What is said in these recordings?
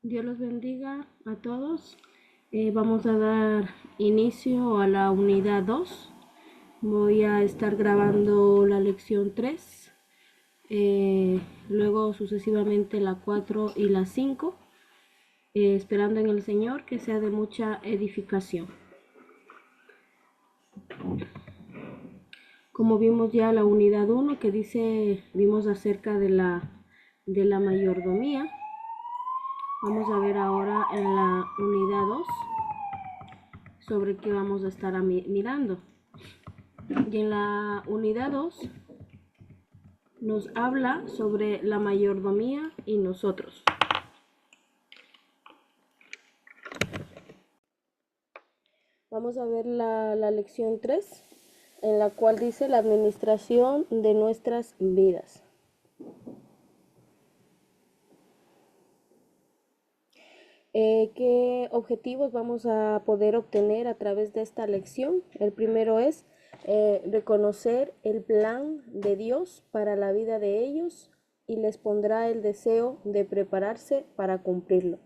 Dios los bendiga a todos. Vamos a dar inicio a la unidad 2. Voy a estar grabando la lección 3, luego sucesivamente la 4 y la 5, esperando en el Señor que sea de mucha edificación. Como vimos ya la unidad 1 que vimos acerca de la mayordomía. Vamos a ver ahora en la unidad 2 sobre qué vamos a estar mirando. Y en la unidad 2 nos habla sobre la mayordomía y nosotros. Vamos a ver la lección 3, en la cual dice la administración de nuestras vidas. ¿Qué objetivos vamos a poder obtener a través de esta lección? El primero es reconocer el plan de Dios para la vida de ellos y les pondrá el deseo de prepararse para cumplirlo.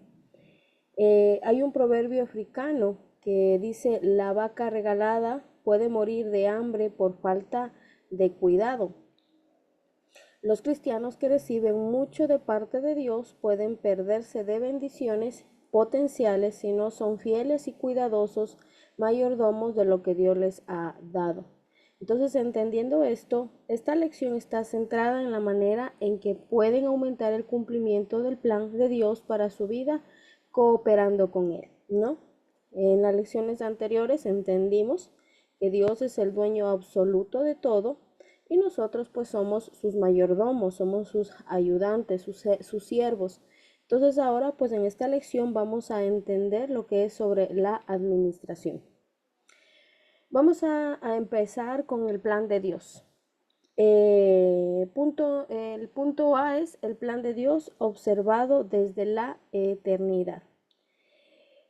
Hay un proverbio africano que dice: la vaca regalada puede morir de hambre por falta de cuidado. Los cristianos que reciben mucho de parte de Dios pueden perderse de bendiciones potenciales si no son fieles y cuidadosos mayordomos de lo que Dios les ha dado. Entonces, entendiendo esto, esta lección está centrada en la manera en que pueden aumentar el cumplimiento del plan de Dios para su vida cooperando con Él, ¿no? En las lecciones anteriores entendimos que Dios es el dueño absoluto de todo y nosotros pues somos sus mayordomos, somos sus ayudantes, sus siervos. Entonces ahora pues en esta lección vamos a entender lo que es sobre la administración. Vamos a empezar con el plan de Dios. El punto A es el plan de Dios observado desde la eternidad.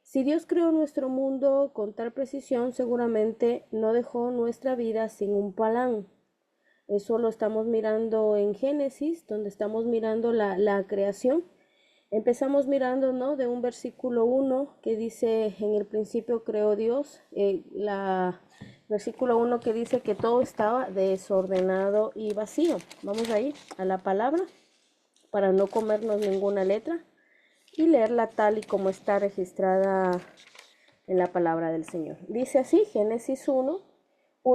Si Dios creó nuestro mundo con tal precisión, seguramente no dejó nuestra vida sin un plan. Eso lo estamos mirando en Génesis, donde estamos mirando la creación. Empezamos mirando, ¿no?, de un versículo 1 que dice: en el principio creó Dios, versículo 1 que dice que todo estaba desordenado y vacío. Vamos a ir a la palabra para no comernos ninguna letra y leerla tal y como está registrada en la palabra del Señor. Dice así, Génesis 1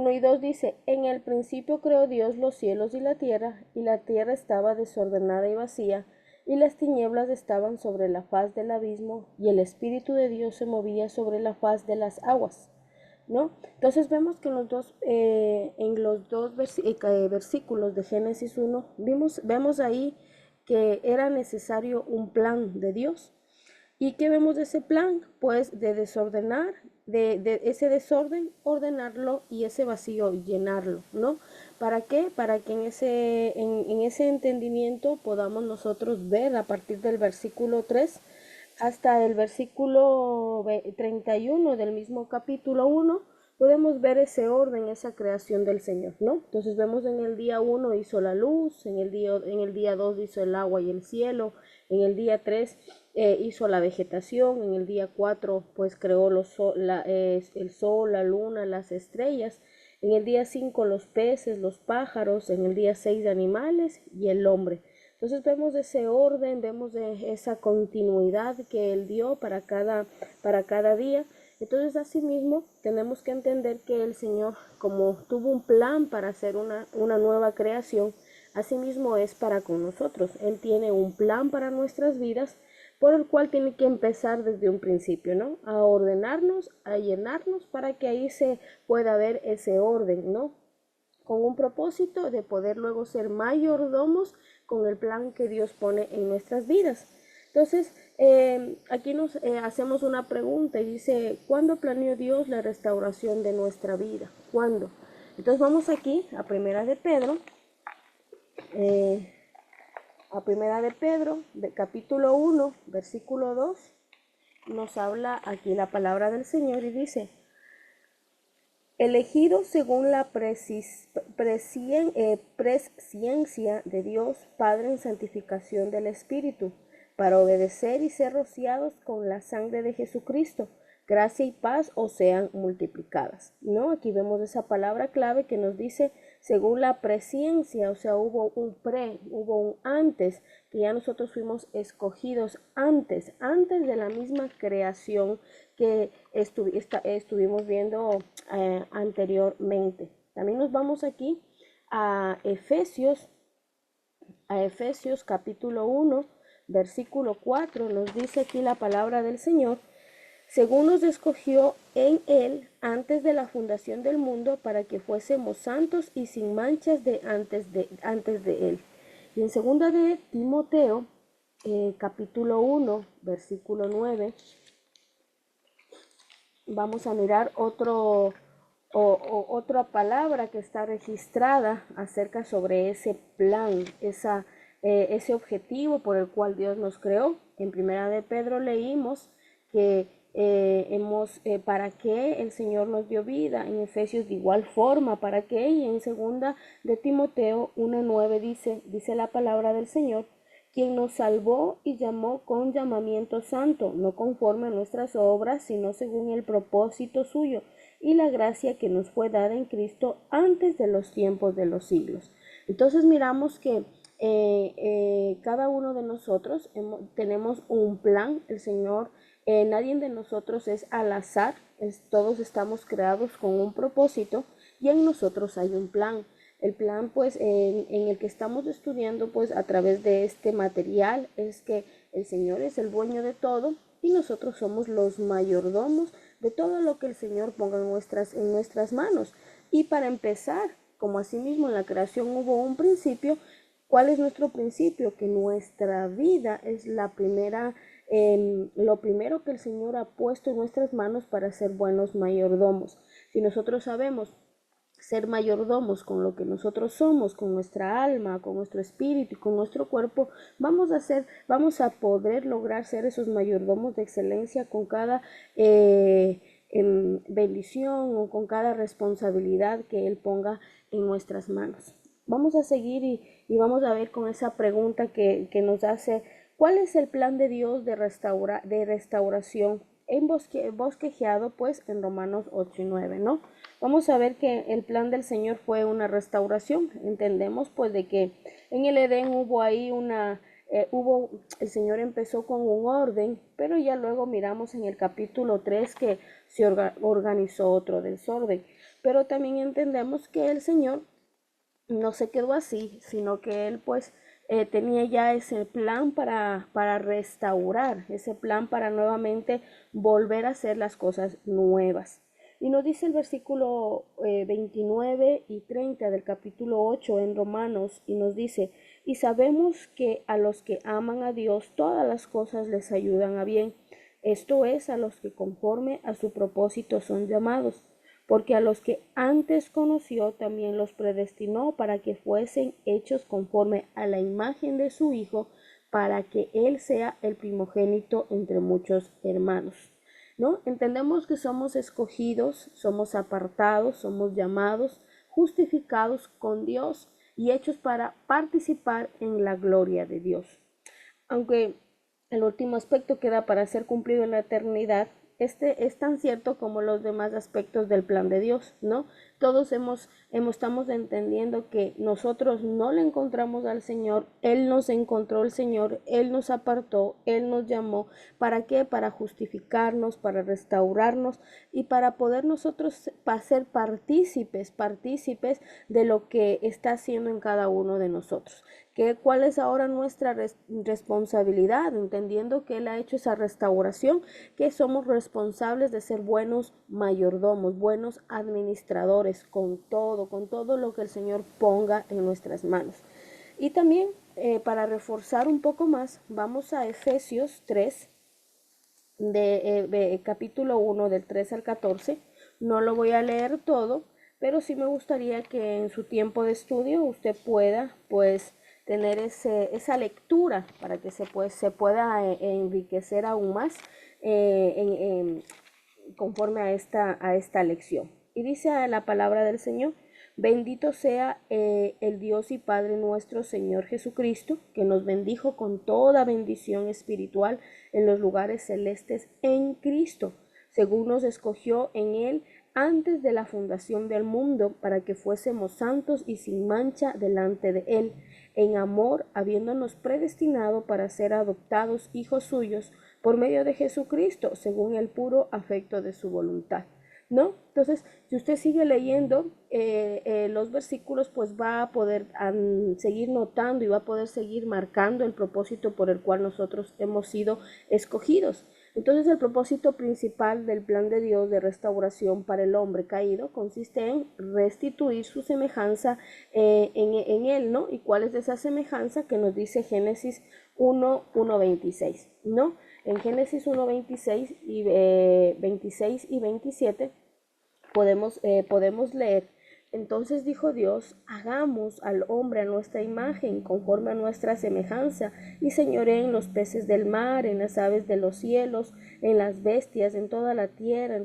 y 2 dice: en el principio creó Dios los cielos y la tierra estaba desordenada y vacía, y las tinieblas estaban sobre la faz del abismo, y el Espíritu de Dios se movía sobre la faz de las aguas, ¿no? Entonces vemos que en los dos versículos de Génesis 1 vemos ahí que era necesario un plan de Dios. ¿Y qué vemos de ese plan? Pues de desordenar, de ese desorden, ordenarlo, y ese vacío, llenarlo, ¿no? ¿Para qué? Para que en ese entendimiento podamos nosotros ver a partir del versículo 3 hasta el versículo 31 del mismo capítulo 1, podemos ver ese orden, esa creación del Señor, ¿no? Entonces vemos en el día 1 hizo la luz, en el día 2 hizo el agua y el cielo, en el día 3 hizo la vegetación, en el día 4 pues creó el sol, la luna, las estrellas, en el día 5 los peces, los pájaros, en el día 6 animales y el hombre. Entonces vemos ese orden, vemos esa continuidad que Él dio para cada día. Entonces asimismo tenemos que entender que el Señor, como tuvo un plan para hacer una nueva creación, asimismo es para con nosotros. Él tiene un plan para nuestras vidas, por el cual tiene que empezar desde un principio, ¿no? A ordenarnos, a llenarnos, para que ahí se pueda ver ese orden, ¿no? Con un propósito de poder luego ser mayordomos con el plan que Dios pone en nuestras vidas. Entonces, aquí nos hacemos una pregunta y dice: ¿cuándo planeó Dios la restauración de nuestra vida? ¿Cuándo? Entonces vamos aquí a Primera de Pedro, de capítulo 1, versículo 2, nos habla aquí la palabra del Señor y dice: elegidos según la presciencia de Dios Padre en santificación del Espíritu, para obedecer y ser rociados con la sangre de Jesucristo. Gracia y paz os sean multiplicadas, ¿no? Aquí vemos esa palabra clave que nos dice según la presciencia, o sea, hubo un hubo un antes, que ya nosotros fuimos escogidos antes de la misma creación que estuvimos viendo anteriormente. También nos vamos aquí a Efesios capítulo 1, versículo 4, nos dice aquí la palabra del Señor. Según nos escogió en Él antes de la fundación del mundo para que fuésemos santos y sin manchas antes de Él. Y en segunda de Timoteo, capítulo 1, versículo 9, vamos a mirar otra palabra que está registrada acerca sobre ese plan, ese objetivo por el cual Dios nos creó. En primera de Pedro leímos que para qué el Señor nos dio vida, en Efesios de igual forma, para qué, y en segunda de Timoteo 1:9 dice la palabra del Señor, quien nos salvó y llamó con llamamiento santo, no conforme a nuestras obras, sino según el propósito suyo y la gracia que nos fue dada en Cristo antes de los tiempos de los siglos. Entonces miramos que cada uno de nosotros tenemos un plan. El Señor, nadie de nosotros es al azar, todos estamos creados con un propósito y en nosotros hay un plan. El plan, pues, en el que estamos estudiando, pues, a través de este material, es que el Señor es el dueño de todo y nosotros somos los mayordomos de todo lo que el Señor ponga en nuestras manos. Y para empezar, como asimismo en la creación hubo un principio, ¿cuál es nuestro principio? Que nuestra vida es lo primero que el Señor ha puesto en nuestras manos para ser buenos mayordomos. Si nosotros sabemos ser mayordomos con lo que nosotros somos, con nuestra alma, con nuestro espíritu y con nuestro cuerpo, vamos a poder lograr ser esos mayordomos de excelencia con cada bendición o con cada responsabilidad que Él ponga en nuestras manos. Vamos a seguir y vamos a ver con esa pregunta que nos hace, ¿cuál es el plan de Dios de restauración? Bosquejeado pues en Romanos 8:9, ¿no? Vamos a ver que el plan del Señor fue una restauración. Entendemos pues de que en el Edén el Señor empezó con un orden, pero ya luego miramos en el capítulo 3 que se organizó otro desorden. Pero también entendemos que el Señor no se quedó así, sino que Él pues tenía ya ese plan para restaurar, ese plan para nuevamente volver a hacer las cosas nuevas. Y nos dice el versículo 29 y 30 del capítulo 8 en Romanos, y nos dice, y sabemos que a los que aman a Dios todas las cosas les ayudan a bien, esto es, a los que conforme a su propósito son llamados, porque a los que antes conoció también los predestinó para que fuesen hechos conforme a la imagen de su Hijo, para que Él sea el primogénito entre muchos hermanos. ¿No? Entendemos que somos escogidos, somos apartados, somos llamados, justificados con Dios y hechos para participar en la gloria de Dios. Aunque el último aspecto queda para ser cumplido en la eternidad, este es tan cierto como los demás aspectos del plan de Dios, ¿no? Todos estamos entendiendo que nosotros no le encontramos al Señor, Él nos encontró el Señor, Él nos apartó, Él nos llamó. ¿Para qué? Para justificarnos, para restaurarnos y para poder nosotros ser partícipes de lo que está haciendo en cada uno de nosotros. ¿Cuál es ahora nuestra responsabilidad? Entendiendo que Él ha hecho esa restauración, que somos responsables de ser buenos mayordomos, buenos administradores con todo lo que el Señor ponga en nuestras manos. Y también para reforzar un poco más, vamos a Efesios 3, de capítulo 1 del 3 al 14. No lo voy a leer todo, pero sí me gustaría que en su tiempo de estudio usted pueda pues tener esa lectura para que se pueda enriquecer aún más conforme a esta lección. Y dice la palabra del Señor, Bendito sea el Dios y Padre nuestro Señor Jesucristo, que nos bendijo con toda bendición espiritual en los lugares celestes en Cristo, según nos escogió en Él antes de la fundación del mundo, para que fuésemos santos y sin mancha delante de Él, en amor, habiéndonos predestinado para ser adoptados hijos suyos por medio de Jesucristo, según el puro afecto de su voluntad. ¿No? Entonces, si usted sigue leyendo los versículos, pues va a poder seguir notando y va a poder seguir marcando el propósito por el cual nosotros hemos sido escogidos. Entonces, el propósito principal del plan de Dios de restauración para el hombre caído consiste en restituir su semejanza en él, ¿no? ¿Y cuál es esa semejanza que nos dice Génesis 1:26, ¿no? En Génesis 1:26 y 26 y 27 podemos leer: entonces dijo Dios, hagamos al hombre a nuestra imagen, conforme a nuestra semejanza, y señoree en los peces del mar, en las aves de los cielos, en las bestias, en toda la tierra,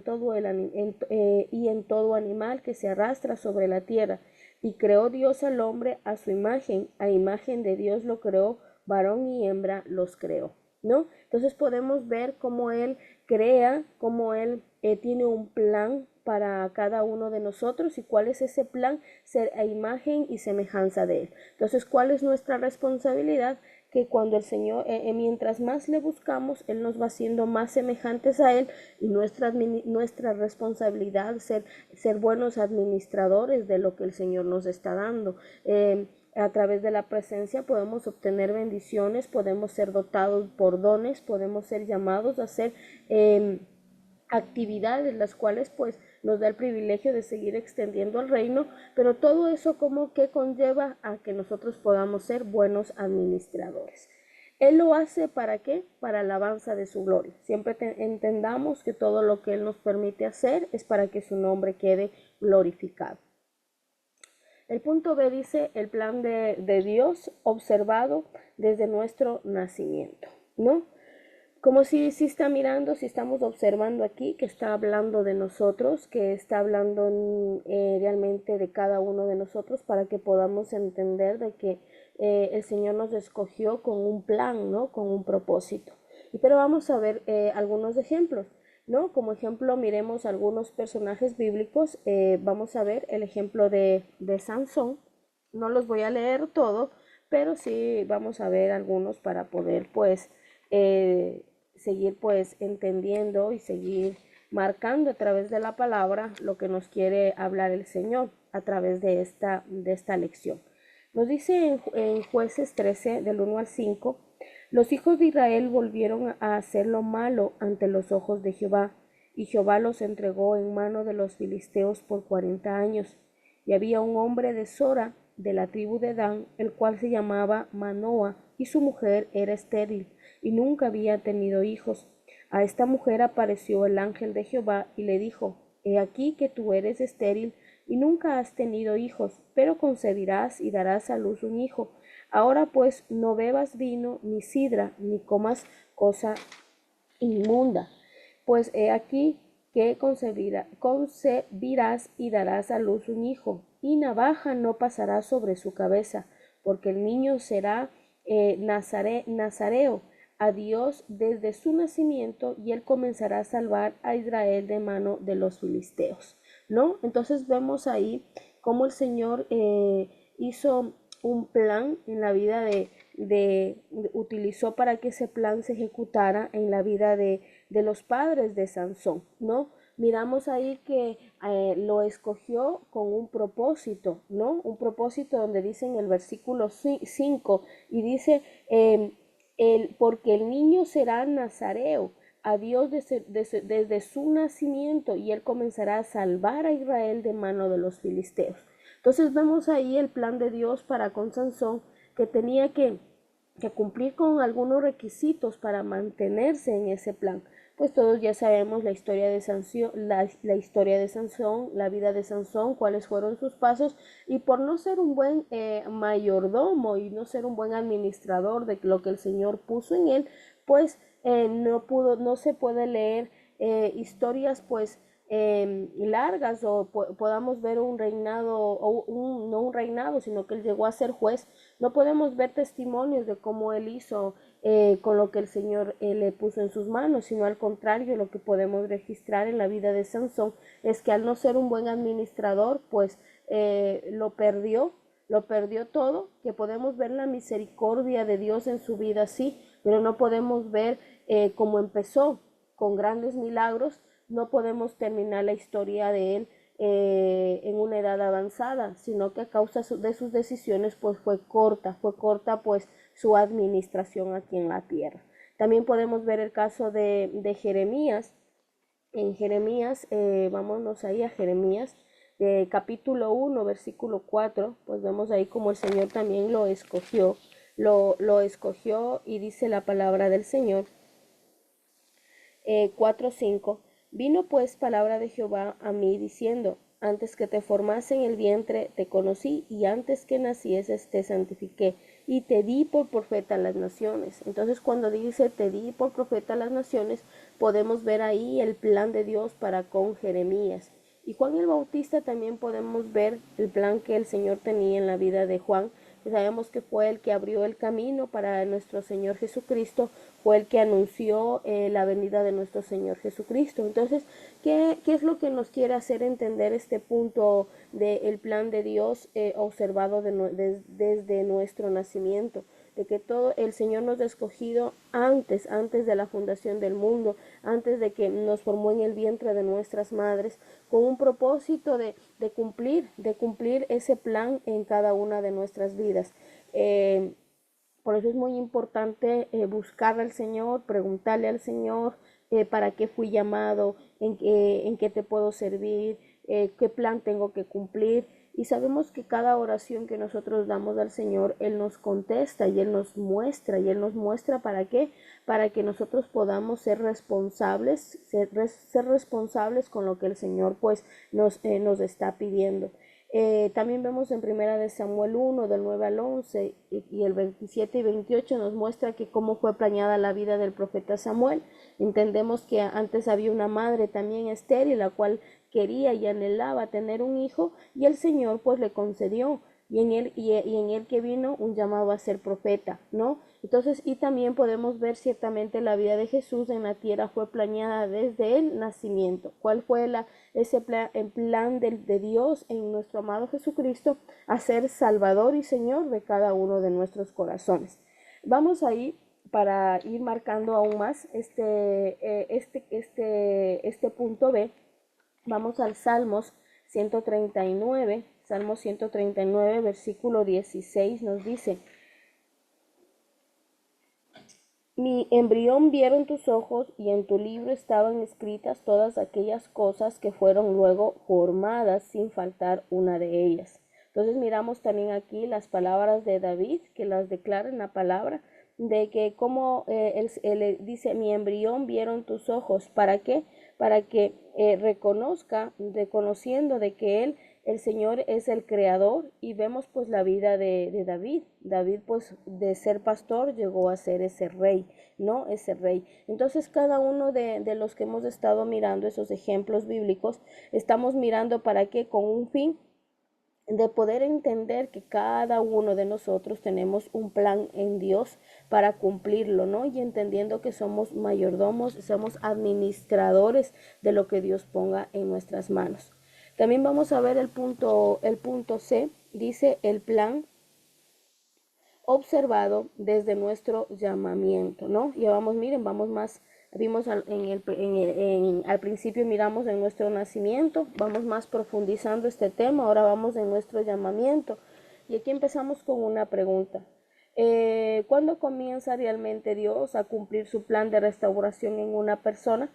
y en todo animal que se arrastra sobre la tierra. Y creó Dios al hombre a su imagen, a imagen de Dios lo creó, varón y hembra los creó, ¿no? Entonces podemos ver cómo Él crea, cómo Él tiene un plan para cada uno de nosotros. ¿Y cuál es ese plan? Ser a imagen y semejanza de Él. Entonces, ¿cuál es nuestra responsabilidad? Que cuando el Señor, mientras más le buscamos, Él nos va haciendo más semejantes a Él, y nuestra responsabilidad ser buenos administradores de lo que el Señor nos está dando. A través de la presencia podemos obtener bendiciones, podemos ser dotados por dones, podemos ser llamados a hacer actividades, las cuales pues nos da el privilegio de seguir extendiendo el reino, pero todo eso como que conlleva a que nosotros podamos ser buenos administradores. Él lo hace ¿para qué? Para la alabanza de su gloria. Siempre entendamos que todo lo que Él nos permite hacer es para que su nombre quede glorificado. El punto B dice el plan de Dios observado desde nuestro nacimiento, ¿no? Como si está mirando, si estamos observando aquí que está hablando de nosotros, que está hablando realmente de cada uno de nosotros, para que podamos entender de que el Señor nos escogió con un plan, ¿no? Con un propósito. Pero vamos a ver algunos ejemplos, ¿no? Como ejemplo, miremos algunos personajes bíblicos. Vamos a ver el ejemplo de Sansón. No los voy a leer todo, pero sí vamos a ver algunos para poder pues seguir pues entendiendo y seguir marcando a través de la palabra lo que nos quiere hablar el Señor a través de esta lección. Nos dice en Jueces 13 del 1 al 5: los hijos de Israel volvieron a hacer lo malo ante los ojos de Jehová, y Jehová los entregó en mano de los filisteos por 40 años. Y había un hombre de Sora, de la tribu de Dan, el cual se llamaba Manoa, y su mujer era estéril, y nunca había tenido hijos. A esta mujer apareció el ángel de Jehová y le dijo: he aquí que tú eres estéril y nunca has tenido hijos, pero concebirás y darás a luz un hijo. Ahora pues no bebas vino, ni sidra, ni comas cosa inmunda, pues he aquí que concebirás y darás a luz un hijo, y navaja no pasará sobre su cabeza, porque el niño será nazareo a Dios desde su nacimiento, y él comenzará a salvar a Israel de mano de los filisteos, ¿no? Entonces vemos ahí cómo el Señor hizo un plan en la vida utilizó para que ese plan se ejecutara en la vida de los padres de Sansón, ¿no? Miramos ahí que lo escogió con un propósito, ¿no? Un propósito donde dice en el versículo 5, y dice, porque el niño será nazareo a Dios desde su nacimiento, y él comenzará a salvar a Israel de mano de los filisteos. Entonces vemos ahí el plan de Dios para con Sansón, que tenía que cumplir con algunos requisitos para mantenerse en ese plan. Pues todos ya sabemos la historia de Sansón, la historia de Sansón, la vida de Sansón, cuáles fueron sus pasos, y por no ser un buen mayordomo y no ser un buen administrador de lo que el Señor puso en él, pues no se puede leer historias pues largas o podamos ver un reinado, no un reinado, sino que él llegó a ser juez. No podemos ver testimonios de cómo él hizo con lo que el Señor le puso en sus manos, sino al contrario, lo que podemos registrar en la vida de Sansón es que al no ser un buen administrador, pues lo perdió todo, que podemos ver la misericordia de Dios en su vida, sí, pero no podemos ver cómo empezó con grandes milagros, no podemos terminar la historia de él en una edad avanzada, sino que a causa de sus decisiones pues fue corta pues su administración aquí en la tierra. También podemos ver el caso de Jeremías. En Jeremías, vámonos ahí a Jeremías, capítulo 1, versículo 4, pues vemos ahí como el Señor también lo escogió, lo escogió y dice la palabra del Señor. 4:5. Vino pues palabra de Jehová a mí diciendo, antes que te formase en el vientre te conocí y antes que nacieses te santifiqué y te di por profeta a las naciones. Entonces cuando dice te di por profeta a las naciones, podemos ver ahí el plan de Dios para con Jeremías. Y Juan el Bautista también podemos ver el plan que el Señor tenía en la vida de Juan. Sabemos que fue el que abrió el camino para nuestro Señor Jesucristo, fue el que anunció la venida de nuestro Señor Jesucristo. Entonces, ¿qué es lo que nos quiere hacer entender este punto del plan de Dios observado desde nuestro nacimiento? De que todo el Señor nos ha escogido antes de la fundación del mundo, antes de que nos formó en el vientre de nuestras madres, con un propósito de cumplir ese plan en cada una de nuestras vidas. Por eso es muy importante buscar al Señor, preguntarle al Señor para qué fui llamado, en qué te puedo servir, qué plan tengo que cumplir. Y sabemos que cada oración que nosotros damos al Señor, Él nos contesta y Él nos muestra. ¿Y Él nos muestra para qué? Para que nosotros podamos ser responsables, ser responsables con lo que el Señor pues nos está pidiendo. También vemos en primera de Samuel 1, del 9 al 11 y el 27 y 28 nos muestra que cómo fue planeada la vida del profeta Samuel. Entendemos que antes había una madre también estéril, la cual quería y anhelaba tener un hijo y el Señor pues le concedió. Y en él que vino un llamado a ser profeta, ¿no? Entonces, y también podemos ver ciertamente la vida de Jesús en la tierra fue planeada desde el nacimiento. ¿Cuál fue el plan de Dios en nuestro amado Jesucristo? A ser Salvador y Señor de cada uno de nuestros corazones. Vamos ahí para ir marcando aún más este punto B. Vamos al Salmos 139. Salmo 139, versículo 16 nos dice, mi embrión vieron tus ojos y en tu libro estaban escritas todas aquellas cosas que fueron luego formadas sin faltar una de ellas. Entonces miramos también aquí las palabras de David que las declara en la palabra de que como él dice, mi embrión vieron tus ojos. ¿Para qué? Para que reconociendo de que el Señor es el creador y vemos pues la vida de David. David pues de ser pastor llegó a ser ese rey, ¿no? Ese rey. Entonces cada uno de los que hemos estado mirando esos ejemplos bíblicos, estamos mirando para qué, con un fin de poder entender que cada uno de nosotros tenemos un plan en Dios para cumplirlo, ¿no? Y entendiendo que somos mayordomos, somos administradores de lo que Dios ponga en nuestras manos. También vamos a ver el punto C, dice el plan observado desde nuestro llamamiento, ¿no? Ya vamos, miren, vamos más, vimos al principio miramos en nuestro nacimiento, vamos más profundizando este tema, ahora vamos en nuestro llamamiento. Y aquí empezamos con una pregunta. ¿Cuándo comienza realmente Dios a cumplir su plan de restauración en una persona?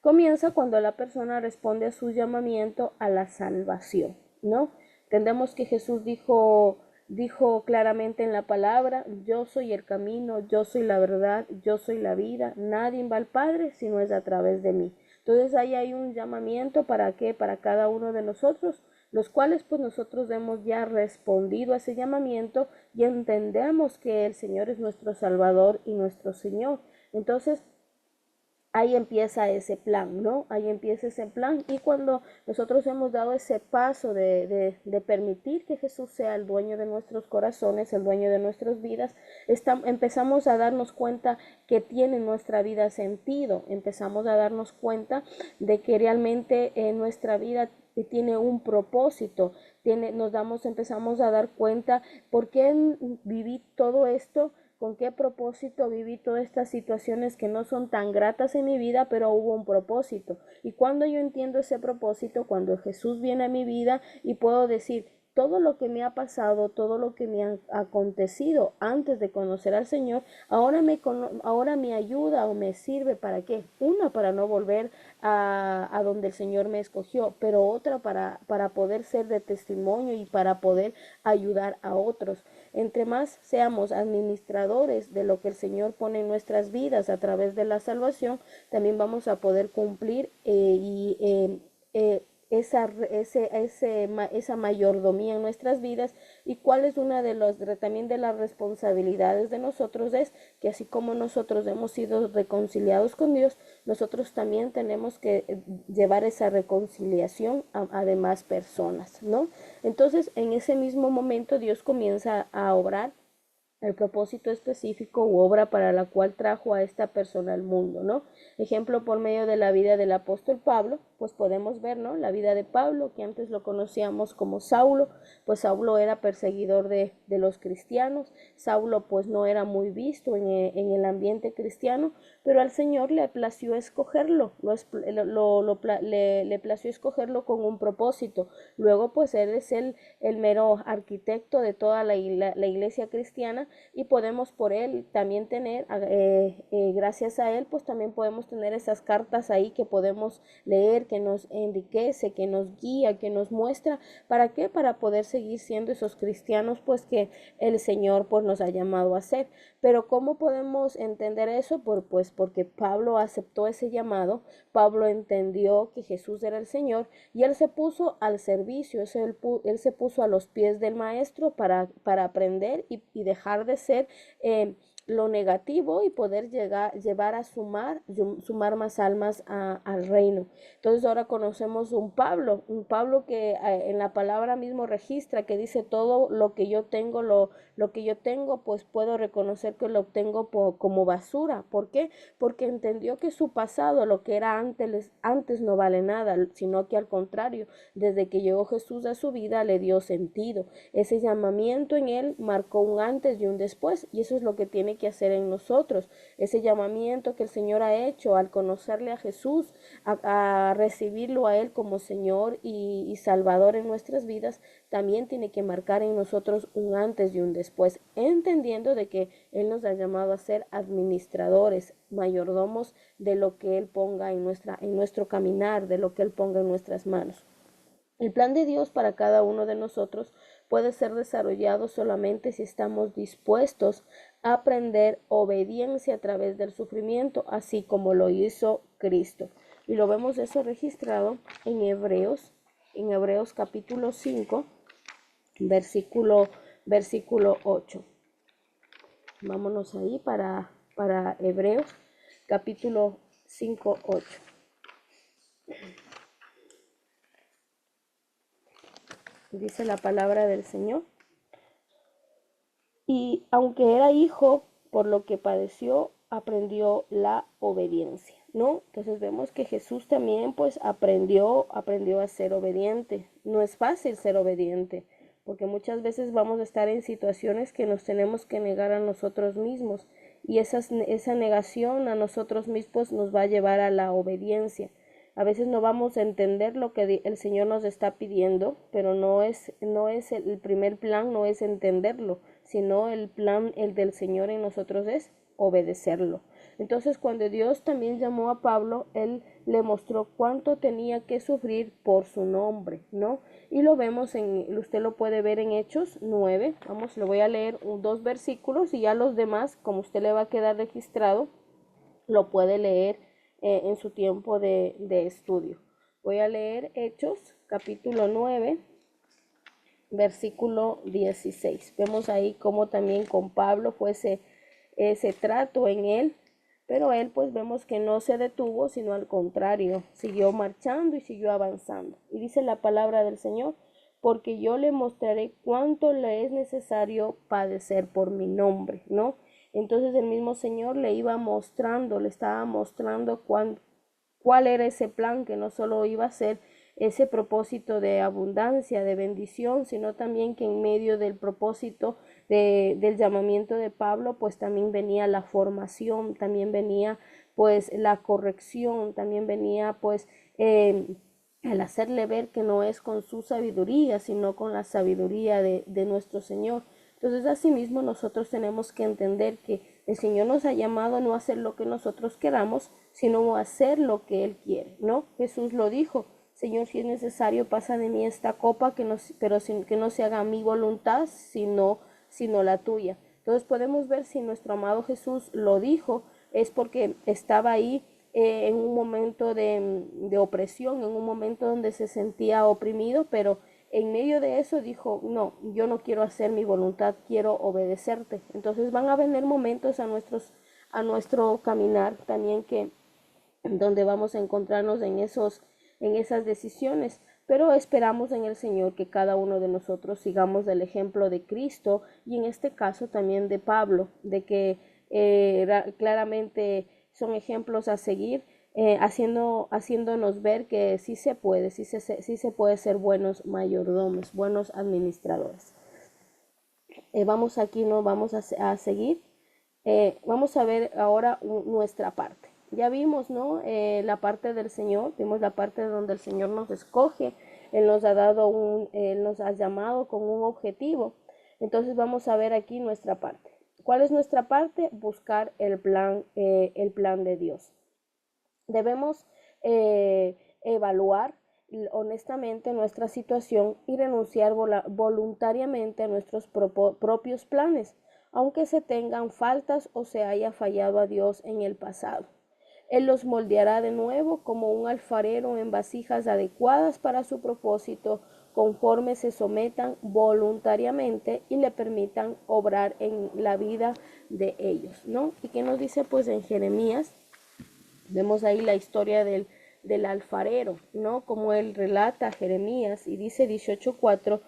Comienza cuando la persona responde a su llamamiento a la salvación, ¿no? Entendemos que Jesús dijo claramente en la palabra, yo soy el camino, yo soy la verdad, yo soy la vida, nadie va al Padre si no es a través de mí. Entonces ahí hay un llamamiento para qué, para cada uno de nosotros, los cuales pues nosotros hemos ya respondido a ese llamamiento y entendemos que el Señor es nuestro Salvador y nuestro Señor. Entonces ahí empieza ese plan, ¿no? Ahí empieza ese plan. Y cuando nosotros hemos dado ese paso de permitir que Jesús sea el dueño de nuestros corazones, el dueño de nuestras vidas, empezamos a darnos cuenta que tiene nuestra vida sentido. Empezamos a darnos cuenta de que realmente nuestra vida tiene un propósito, empezamos a dar cuenta por qué viví todo esto, con qué propósito viví todas estas situaciones que no son tan gratas en mi vida, pero hubo un propósito. Y cuando yo entiendo ese propósito, cuando Jesús viene a mi vida y puedo decir, todo lo que me ha pasado, todo lo que me ha acontecido antes de conocer al Señor, ahora me ayuda o me sirve para qué. Una, para no volver a donde el Señor me escogió, pero otra para poder ser de testimonio y para poder ayudar a otros. Entre más seamos administradores de lo que el Señor pone en nuestras vidas a través de la salvación, también vamos a poder cumplir esa mayordomía en nuestras vidas. Y cuál es una de los también de las responsabilidades de nosotros, es que así como nosotros hemos sido reconciliados con Dios, nosotros también tenemos que llevar esa reconciliación a demás personas, ¿no? Entonces, en ese mismo momento Dios comienza a obrar el propósito específico u obra para la cual trajo a esta persona al mundo, ¿no? Ejemplo, por medio de la vida del apóstol Pablo, pues podemos ver, ¿no? La vida de Pablo, que antes lo conocíamos como Saulo, pues Saulo era perseguidor de los cristianos. Saulo pues no era muy visto en el ambiente cristiano, pero al Señor le plació escogerlo, le plació escogerlo con un propósito. Luego pues él es el mero arquitecto de toda la iglesia cristiana, y podemos por él también tener, gracias a él, pues también podemos tener esas cartas ahí que podemos leer, que nos enriquece, que nos guía, que nos muestra, ¿para qué? Para poder seguir siendo esos cristianos pues que el Señor pues nos ha llamado a ser. Pero ¿cómo podemos entender eso? Pues porque Pablo aceptó ese llamado, Pablo entendió que Jesús era el Señor y él se puso al servicio, él se puso a los pies del maestro para aprender y dejar de ser lo negativo y poder llevar a sumar más almas al reino. Entonces ahora conocemos un Pablo que en la palabra mismo registra, que dice, todo lo que yo tengo, lo que yo tengo, pues puedo reconocer que lo obtengo como basura. ¿Por qué? Porque entendió que su pasado, lo que era antes no vale nada, sino que al contrario, desde que llegó Jesús a su vida le dio sentido. Ese llamamiento en él marcó un antes y un después, y eso es lo que tiene que hacer en nosotros. Ese llamamiento que el Señor ha hecho al conocerle a Jesús, a recibirlo a él como Señor y Salvador en nuestras vidas, también tiene que marcar en nosotros un antes y un después, entendiendo de que él nos ha llamado a ser administradores, mayordomos de lo que él ponga en nuestro caminar, de lo que él ponga en nuestras manos. El plan de Dios para cada uno de nosotros puede ser desarrollado solamente si estamos dispuestos a aprender obediencia a través del sufrimiento, así como lo hizo Cristo. Y lo vemos eso registrado en Hebreos capítulo 5, versículo 8. Vámonos ahí para Hebreos capítulo 5, 8. Dice la palabra del Señor. Y aunque era hijo, por lo que padeció, aprendió la obediencia, ¿no? Entonces vemos que Jesús también pues aprendió a ser obediente. No es fácil ser obediente, porque muchas veces vamos a estar en situaciones que nos tenemos que negar a nosotros mismos, y esa negación a nosotros mismos nos va a llevar a la obediencia. A veces no vamos a entender lo que el Señor nos está pidiendo, pero no es el primer plan, no es entenderlo, sino el plan, el del Señor en nosotros, es obedecerlo. Entonces, cuando Dios también llamó a Pablo, él le mostró cuánto tenía que sufrir por su nombre, ¿no? Y lo vemos usted lo puede ver en Hechos 9. Vamos, le voy a leer 2 versículos, y ya los demás, como usted le va a quedar registrado, lo puede leer en su tiempo de estudio. Voy a leer Hechos capítulo 9, versículo 16. Vemos ahí cómo también con Pablo fue ese trato en él, Pero él pues vemos que no se detuvo, sino al contrario, siguió marchando y siguió avanzando. Y dice la palabra del Señor, porque yo le mostraré cuánto le es necesario padecer por mi nombre, ¿no? Entonces el mismo Señor le iba mostrando, le estaba mostrando cuál era ese plan, que no solo iba a ser ese propósito de abundancia, de bendición, sino también que en medio del propósito del llamamiento de Pablo, pues también venía la formación, también venía pues la corrección, también venía pues el hacerle ver que no es con su sabiduría, sino con la sabiduría de nuestro Señor. Entonces, asimismo, nosotros tenemos que entender que el Señor nos ha llamado no a hacer lo que nosotros queramos, sino a hacer lo que Él quiere, ¿no? Jesús lo dijo, Señor, si es necesario, pasa de mí esta copa, pero sin que no se haga mi voluntad, sino la tuya. Entonces podemos ver si nuestro amado Jesús lo dijo, es porque estaba ahí en un momento de opresión, en un momento donde se sentía oprimido, pero en medio de eso dijo, no, yo no quiero hacer mi voluntad, quiero obedecerte. Entonces van a venir momentos a nuestro caminar también que donde vamos a encontrarnos en esas decisiones. Pero esperamos en el Señor que cada uno de nosotros sigamos el ejemplo de Cristo y en este caso también de Pablo, de que claramente son ejemplos a seguir, haciéndonos ver que sí se puede ser buenos mayordomos, buenos administradores. Vamos aquí, no vamos a seguir. Vamos a ver ahora nuestra parte. Ya vimos, ¿no? La parte del Señor, vimos la parte donde el Señor nos escoge, Él nos ha Él nos ha llamado con un objetivo. Entonces vamos a ver aquí nuestra parte. ¿Cuál es nuestra parte? Buscar el plan de Dios. Debemos evaluar honestamente nuestra situación y renunciar voluntariamente a nuestros propios planes, aunque se tengan faltas o se haya fallado a Dios en el pasado. Él los moldeará de nuevo como un alfarero en vasijas adecuadas para su propósito, conforme se sometan voluntariamente y le permitan obrar en la vida de ellos, ¿no? ¿Y qué nos dice pues en Jeremías? Vemos ahí la historia del alfarero, ¿no? Como él relata a Jeremías y dice 18:4,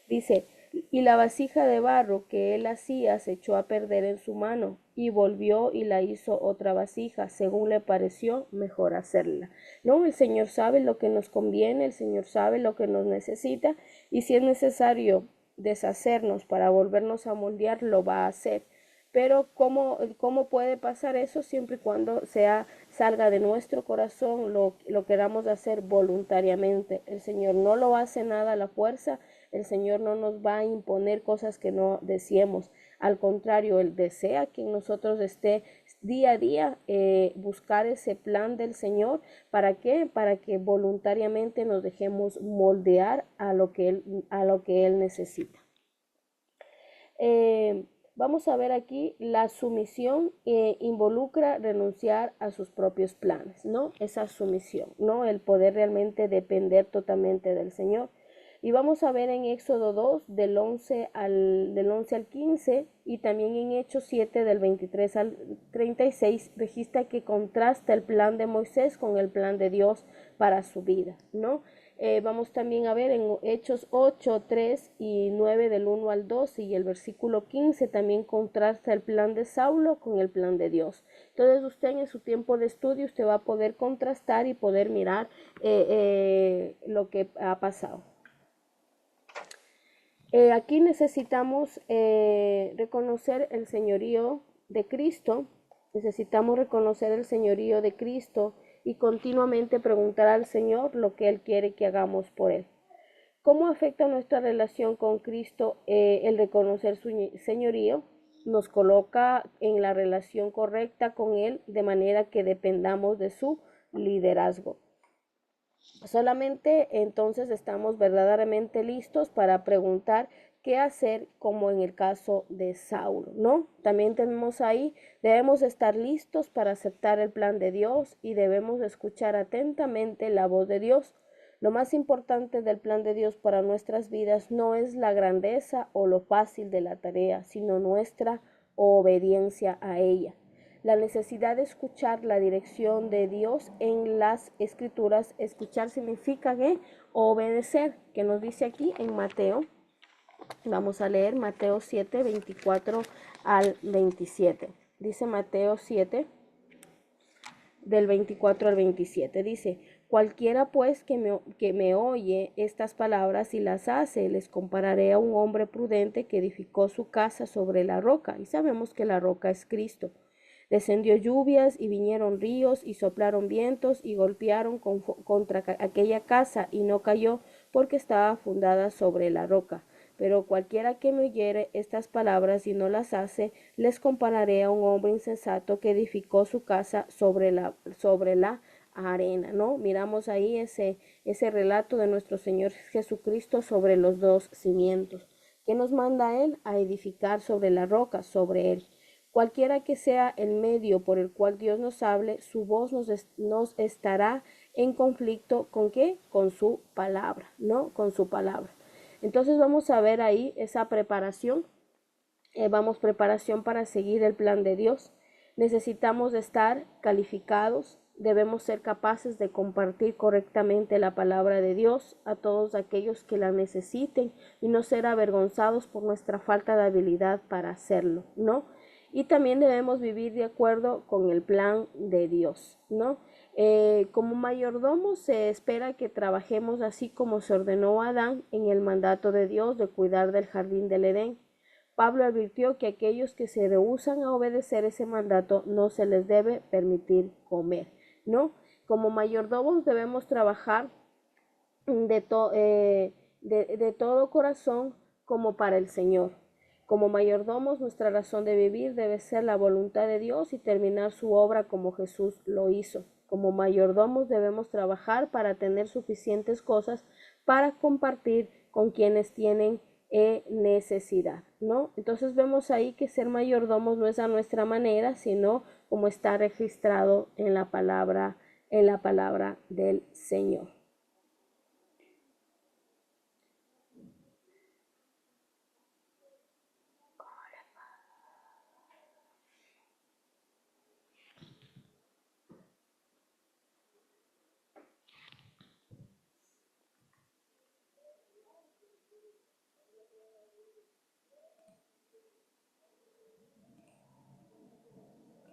dice, y la vasija de barro que él hacía se echó a perder en su mano y volvió y la hizo otra vasija, según le pareció mejor hacerla. No, el Señor sabe lo que nos conviene, el Señor sabe lo que nos necesita y si es necesario deshacernos para volvernos a moldear, lo va a hacer. Pero ¿cómo puede pasar eso? Siempre y cuando salga de nuestro corazón, lo queramos hacer voluntariamente. El Señor no lo hace nada a la fuerza, el Señor no nos va a imponer cosas que no deseemos. Al contrario, Él desea que en nosotros esté día a día buscar ese plan del Señor. ¿Para qué? Para que voluntariamente nos dejemos moldear a lo que Él necesita. Vamos a ver aquí, la sumisión involucra renunciar a sus propios planes, ¿no? Esa sumisión, ¿no? El poder realmente depender totalmente del Señor. Y vamos a ver en Éxodo 2, del 11 al 15, y también en Hechos 7, del 23 al 36, registra que contrasta el plan de Moisés con el plan de Dios para su vida, ¿no? Vamos también a ver en Hechos 8, 3 y 9 del 1 al 12 y el versículo 15 también contrasta el plan de Saulo con el plan de Dios. Entonces usted en su tiempo de estudio usted va a poder contrastar y poder mirar lo que ha pasado. Aquí necesitamos reconocer el señorío de Cristo, necesitamos reconocer el señorío de Cristo y continuamente preguntar al Señor lo que Él quiere que hagamos por Él. ¿Cómo afecta nuestra relación con Cristo el reconocer su señorío? Nos coloca en la relación correcta con Él de manera que dependamos de su liderazgo. Solamente entonces estamos verdaderamente listos para preguntar qué hacer, como en el caso de Saulo, ¿no? También tenemos ahí, debemos estar listos para aceptar el plan de Dios y debemos escuchar atentamente la voz de Dios. Lo más importante del plan de Dios para nuestras vidas no es la grandeza o lo fácil de la tarea, sino nuestra obediencia a ella. La necesidad de escuchar la dirección de Dios en las escrituras. Escuchar significa que obedecer, que nos dice aquí en Mateo. Vamos a leer Mateo 7, 24 al 27. Dice Mateo 7, del 24 al 27. Dice, cualquiera pues que me oye estas palabras y las hace, les compararé a un hombre prudente que edificó su casa sobre la roca. Y sabemos que la roca es Cristo. Descendió lluvias y vinieron ríos y soplaron vientos y golpearon contra aquella casa y no cayó porque estaba fundada sobre la roca. Pero cualquiera que me oyere estas palabras y no las hace, les compararé a un hombre insensato que edificó su casa sobre la arena, ¿no? Miramos ahí ese relato de nuestro Señor Jesucristo sobre los dos cimientos. ¿Qué nos manda Él? A edificar sobre la roca, sobre Él. Cualquiera que sea el medio por el cual Dios nos hable, su voz nos estará en conflicto ¿con qué? Con su palabra, ¿no? Con su palabra. Entonces vamos a ver ahí esa preparación. Preparación para seguir el plan de Dios. Necesitamos estar calificados. Debemos ser capaces de compartir correctamente la palabra de Dios a todos aquellos que la necesiten y no ser avergonzados por nuestra falta de habilidad para hacerlo, ¿no? Y también debemos vivir de acuerdo con el plan de Dios, ¿no? Como mayordomos se espera que trabajemos así como se ordenó a Adán en el mandato de Dios de cuidar del jardín del Edén. Pablo advirtió que aquellos que se rehúsan a obedecer ese mandato no se les debe permitir comer, ¿no? Como mayordomos debemos trabajar de todo corazón como para el Señor. Como mayordomos, nuestra razón de vivir debe ser la voluntad de Dios y terminar su obra como Jesús lo hizo. Como mayordomos debemos trabajar para tener suficientes cosas para compartir con quienes tienen necesidad, ¿no? Entonces vemos ahí que ser mayordomos no es a nuestra manera, sino como está registrado en la palabra del Señor.